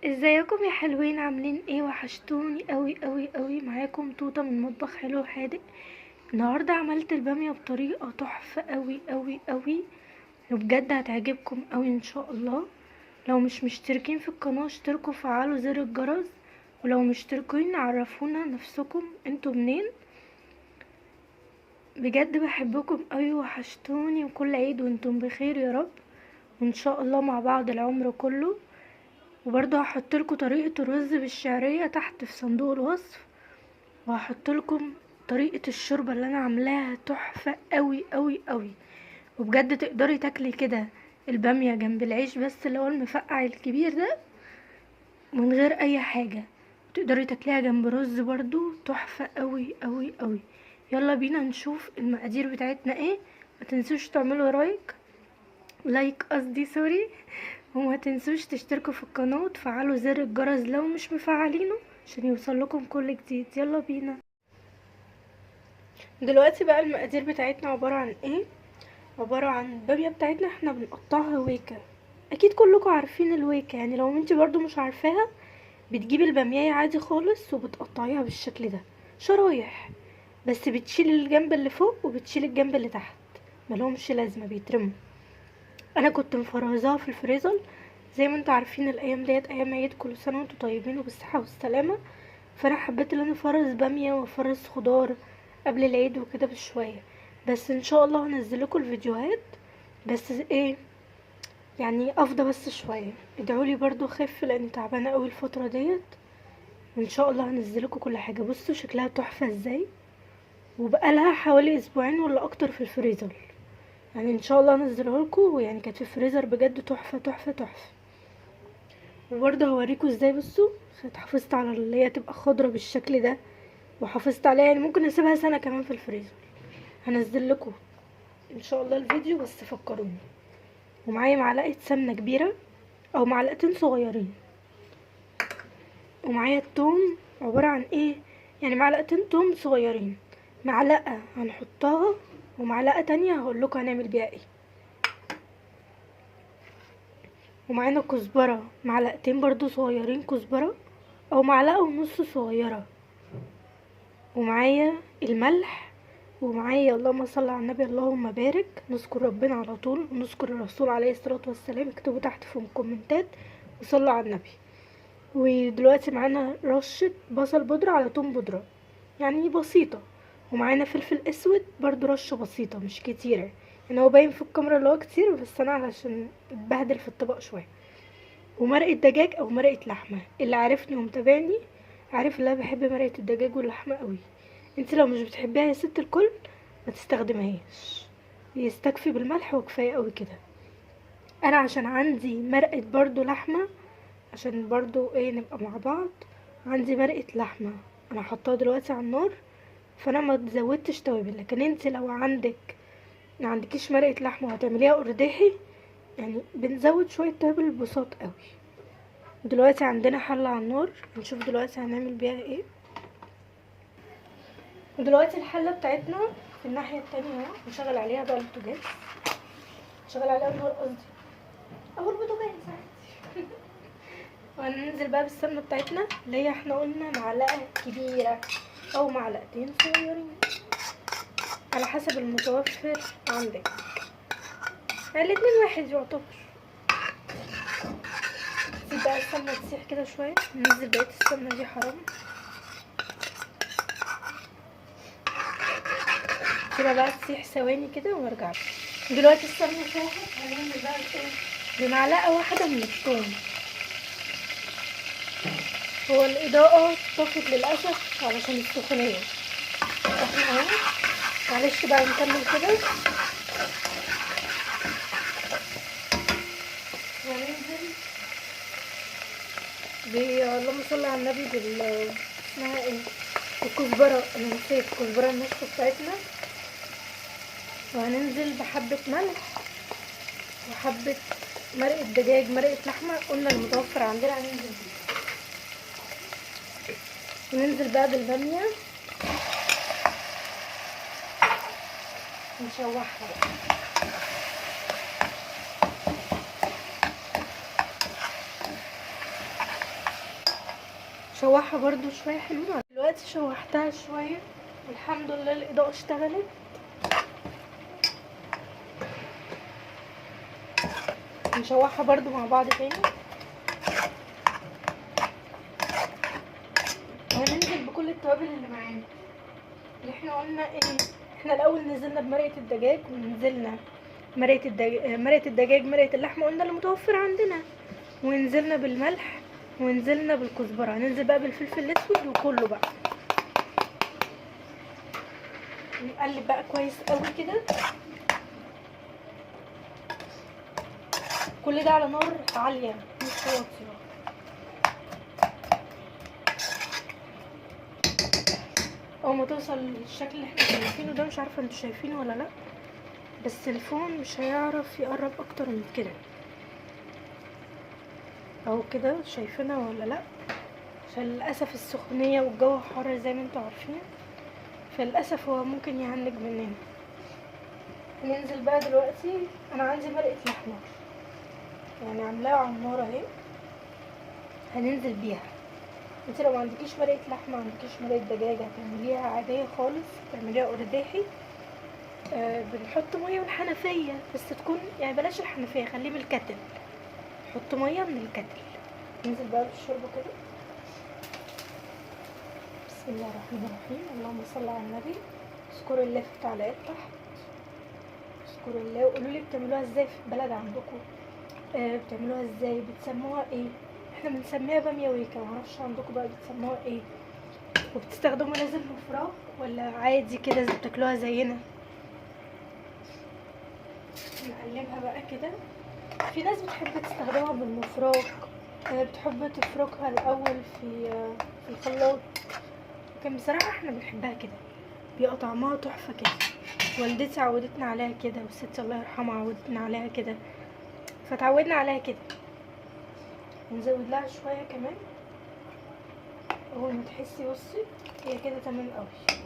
ازيكم يا حلوين؟ عاملين ايه؟ وحشتوني قوي قوي قوي. معاكم توته من مطبخ حلو حادق. النهارده عملت الباميه بطريقه تحفه قوي قوي قوي، وبجد هتعجبكم قوي ان شاء الله. لو مش مشتركين في القناه اشتركوا وفعلوا زر الجرس، ولو مشتركين عرفونا نفسكم انتوا منين. بجد بحبكم قوي، وحشتوني، وكل عيد وانتم بخير يا رب، وان شاء الله مع بعض العمر كله. وبرضه هحط لكم طريقة الرز بالشعرية تحت في صندوق الوصف، وهحط لكم طريقة الشوربة اللي انا عاملاها تحفة قوي قوي قوي. وبجد تقدري تاكلي كده البامية جنب العيش بس اللي هو المفقع الكبير ده من غير اي حاجة، تقدري تاكليها جنب رز برضو تحفة قوي قوي قوي. يلا بينا نشوف المقادير بتاعتنا ايه. ما تنسوش تعملوا لايك قصدي سوري، وما تنسوش تشتركوا في القناة وتفعلوا زر الجرس لو مش مفعلينه عشان يوصل لكم كل جديد. يلا بينا. دلوقتي بقى المقادير بتاعتنا عبارة عن ايه؟ عبارة عن البامية بتاعتنا احنا بنقطعها ويكة. اكيد كلكم عارفين الويكة، يعني لو انت برضو مش عارفاها بتجيبي البامية عادي خالص وبتقطعيها بالشكل ده شرايح، بس بتشيلي الجنب اللي فوق وبتشيلي الجنب اللي تحت، ملهمش لازمة بيترموا. انا كنت مفرزاها في الفريزر زي ما انتوا عارفين الايام ديت ايام عيد، كل سنه وانتوا طيبين وبالصحه والسلامه. فانا حبيت ان انا افرز باميه وافرز خضار قبل العيد وكده بشويه. بس ان شاء الله هنزل لكم الفيديوهات، بس ايه يعني افضى بس شويه. ادعولي برضو خف لاني تعبانه قوي الفتره ديت، وان شاء الله هنزل لكم كل حاجه. بصوا شكلها تحفه ازاي، وبقالها حوالي اسبوعين ولا اكتر في الفريزر، يعني ان شاء الله انزله لكم. يعني كانت في الفريزر بجد تحفه تحفه تحفه. وبرضه هوريكم ازاي. بصوا حافظت على اللي هي تبقى خضرة بالشكل ده، وحافظت عليها يعني ممكن اسيبها سنة كمان في الفريزر. هنزل لكم ان شاء الله الفيديو، بس فكروني. ومعايا معلقة سمنة كبيرة او معلقتين صغيرين، ومعايا التوم عبارة عن ايه، يعني معلقتين توم صغيرين، معلقة هنحطها ومعلقة تانية هقول لكم هنعمل بيها ايه. ومعانا كزبرة معلقتين برضو صغيرين كزبرة، او معلقة ونص صغيرة. ومعايا الملح، ومعايا اللهم صل على النبي اللهم بارك، نذكر ربنا على طول ونذكر الرسول عليه الصلاة والسلام. اكتبوا تحت في الكومنتات وصلوا على النبي. ودلوقتي معانا رشة بصل بودرة على توم بودرة يعني بسيطة. ومعانا فلفل اسود برضو رشة بسيطة مش كتيرة، يعني هو باين في الكاميرا اللي هو كتير بس انا علشان اتبهدل في الطبق شوية. ومرقة دجاج او مرقة لحمة، اللي عارفني ومتابعني عارف ان انا بحب مرقة الدجاج واللحمة قوي. انت لو مش بتحبيها يا ست الكل ما تستخدمهاش، يستكفي بالملح وكفايه قوي كده. انا عشان عندي مرقه برضو لحمه، عشان برضو ايه نبقى مع بعض، عندي مرقه لحمه انا حطاها دلوقتي على النار، فانا ما زودتش توابل. لكن انت لو ما عندكيش مرقه لحمه وهتعمليها قرداحي يعني بنزود شويه توابل بساط قوي. دلوقتي عندنا حله على النار، هنشوف دلوقتي هنعمل بيها ايه. ودلوقتي الحله بتاعتنا في الناحيه التانية اهو، نشغل عليها بقى البوتاجاز، نشغل عليها النار قصدي، او البوتاجاز عادي. وهننزل بقى بالسمنه بتاعتنا اللي هي احنا قلنا معلقه كبيره او معلقتين صغيرين على حسب المتوفر عندك، يعني الاتنين واحد يعتبر. نسيب بقى السمنه تسيح كده شويه، ننزل بقيه السمنه دي حرام كده بقى تسيح ثواني كده ونرجع. دلوقتي السمنه ساحت، هنعمل بقى ايه بمعلقه واحده من الثوم. هو الاضاءه طفت للاسف علشان السخونيه، احنا اهو معلش بقى نكمل كده. وننزل اللهم صل على النبي اسمها ايه، الكزبره، انا نسيت الكزبره الناشفه بتاعتنا. وهننزل بحبه ملح وحبه مرقه دجاج مرقه لحمه قلنا المتوفر عندنا هننزل بيه. وننزل بقى بالباميه نشوحها بقى. شوحها برضو شويه حلوين. دلوقتي شوحتها شويه والحمد لله الاضاءه اشتغلت. نشوحها برضو مع بعض تاني وهننزل بكل التوابل اللي معانا اللي احنا قلنا ايه. احنا الاول نزلنا بمرقه الدجاج ونزلنا مرقه الدجاج مرقه اللحمه قلنا اللي متوفر عندنا، ونزلنا بالملح ونزلنا بالكزبره. هننزل بقى بالفلفل الاسود وكله بقى نقلب بقى كويس قوي كده. كل ده على نار عاليه مش واطيه. اول ما توصل للشكل اللي احنا شايفينه ده، مش عارفه انتوا شايفينه ولا لا، بس الفون مش هيعرف يقرب اكتر من كده اهو كده. شايفينها ولا لا؟ عشان للاسف السخونيه والجو حر زي ما انتوا عارفين، فللاسف هو ممكن يهنج مننا. ننزل بقى دلوقتي. انا عندي مرقه لحمه يعني عاملاها على النار اهي، هننزل بيها. انت لو ما عندكيش مرقه لحمه ما عندكيش مرقه دجاج هتعمليها عاديه خالص، تعمليها قرداحي. بنحط ميه من الحنفيه بس تكون يعني بلاش الحنفيه، خليه من الكتل. نحط ميه من الكتل. ننزل بقى بالشوربه كده. بسم الله الرحمن الرحيم. اللهم صل على النبي. اذكروا الله في التعليقات تحت. اذكروا الله وقولوا لي بتعملوها ازاي في البلد عندكم. بتعملوها ازاي، بتسموها ايه؟ احنا بنسميها باميه ويكا، معرفش عندكم بقى بتسموها ايه. وبتستخدموا لازم بالفراخ ولا عادي كده بتاكلوها زينا؟ نقلبها بقى كده. في ناس بتحب تستخدمها بالمفراك، بتحب تفركها الاول في الخلاط، لكن بصراحه احنا بنحبها كده، بيبقى طعمها تحفه كده. والدتي عودتنا عليها كده، وستي الله يرحمها عودتنا عليها كده، فتعودنا عليها كده. نزود لها شويه كمان. اول ما تحسي بصي هي كده تمام قوي،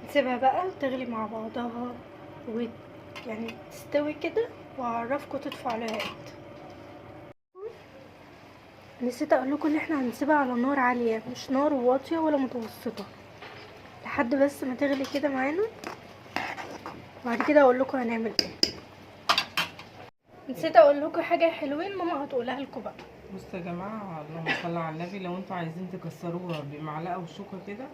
نسيبها بقى تغلي مع بعضها يعني تستوي كده، واعرفكم تطفوا عليها امتى. نسيت اقول لكم ان احنا هنسيبها على نار عاليه، مش نار واطيه ولا متوسطه، لحد بس ما تغلي كده معانا. وبعد كده اقول لكم هنعمل ايه. نسيت اقول لكم حاجه حلوين ماما هتقولها لكم بقى. بصوا يا جماعه، اللهم صل على النبي، لو انتوا عايزين تكسروها بمعلقه وشوكه كده،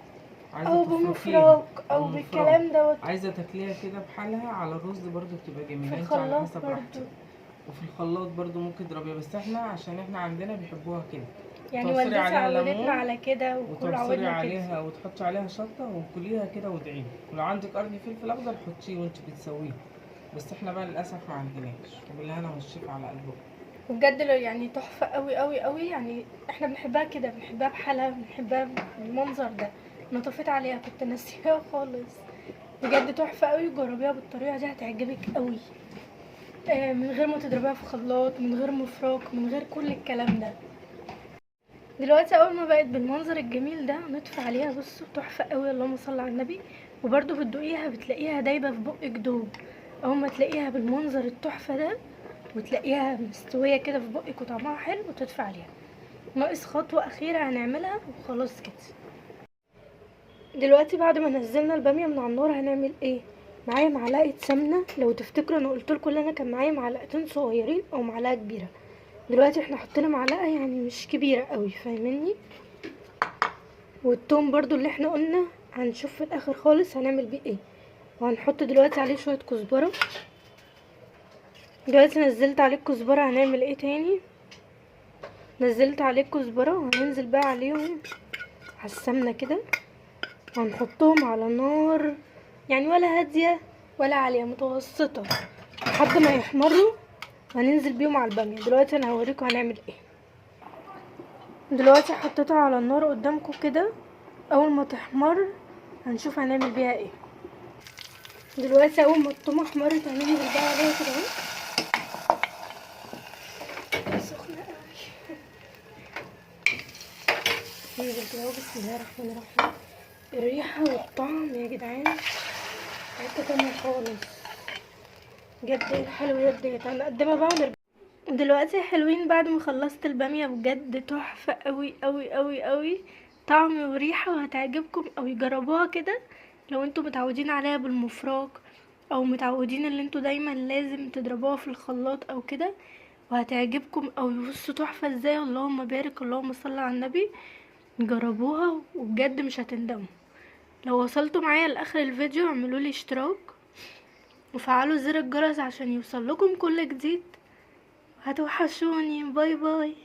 عايزه او تفركيها بمفراك او بالكلام دوت، عايزه تاكليها كده بحالها على الرز برضو بتبقى جميله، في انت على الخلاط حسب برضو. راحتك. وفي الخلاط برضو ممكن تضربيها، بس احنا عشان احنا عندنا بيحبوها كده، يعني تعصري والدتي عليها عودتنا ليمون على كده وكل وتعصري عودنا كده. عليها وتحطي عليها شطه وكليها كده وادعيلي. ولو عندك قرن فلفل اخضر حطيه وانت بتسويه، بس احنا بقى للاسف ما عندناش. وبالهنا والشفا على قلبكم. بجد يعني تحفه قوي قوي قوي. يعني احنا بنحبها كده، بنحبها بحالها، بنحبها بالمنظر ده. انا طفيت عليها كنت ناسيها خالص. بجد تحفه قوي. جربيها بالطريقه دي هتعجبك قوي، من غير ما تضربيها في خلاط، من غير مفراك، من غير كل الكلام ده. دلوقتي اول ما بقت بالمنظر الجميل ده نطفي عليها. بصوا تحفه قوي، اللهم صل على النبي. وبرده بتدوقيها بتلاقيها دايبه في بقك دوب. اول ما تلاقيها بالمنظر التحفه ده وتلاقيها مستويه كده في بقك وطعمها حلو وتطفي عليها. ناقص خطوه اخيره هنعملها وخلاص كده. دلوقتي بعد ما نزلنا الباميه من على النار هنعمل ايه؟ معايا معلقه سمنه. لو تفتكروا انا قلت لكم ان انا كان معايا معلقتين صغيرين او معلقه كبيره. دلوقتي احنا حطينا معلقه يعني مش كبيره قوي، فاهميني؟ والثوم برضو اللي احنا قلنا هنشوف في الاخر خالص هنعمل بيه ايه. وهنحط دلوقتي عليه شويه كزبره. دلوقتي نزلت عليه الكزبره. هنعمل ايه تاني؟ نزلت عليه الكزبره وهننزل بقى عليهم على السمنه كده، وهنحطهم على نار يعني ولا هاديه ولا عاليه، متوسطه، لحد ما يحمروا. هننزل بيهم على الباميه. دلوقتي انا هوريكم هنعمل ايه. دلوقتي حطيتها على النار قدامكم كده. اول ما تحمر هنشوف هنعمل بيها ايه. دلوقتي اول ما الطومه احمرت هننزل بقى عليها كده اهو. سخنه قوي. ننزل كده اهو. بسم الله الرحمن الرحيم. الريحه والطعم يا جدعان حته تانية خالص. بجد الحلويات ديت هنقدمها بقى ونرجع. دلوقتي يا حلوين بعد ما خلصت البامية بجد تحفة قوي قوي قوي قوي، طعم وريحة، وهتعجبكم قوي. جربوها كده لو انتوا متعودين عليها بالمفراك، او متعودين اللي انتوا دايما لازم تضربوها في الخلاط او كده، وهتعجبكم قوي. بصوا تحفة ازاي، اللهم بارك اللهم صل على النبي. جربوها وبجد مش هتندموا. لو وصلتوا معايا لاخر الفيديو اعملولي اشتراك وفعلوا زر الجرس عشان يوصلكم كل جديد. هتوحشوني. باي باي.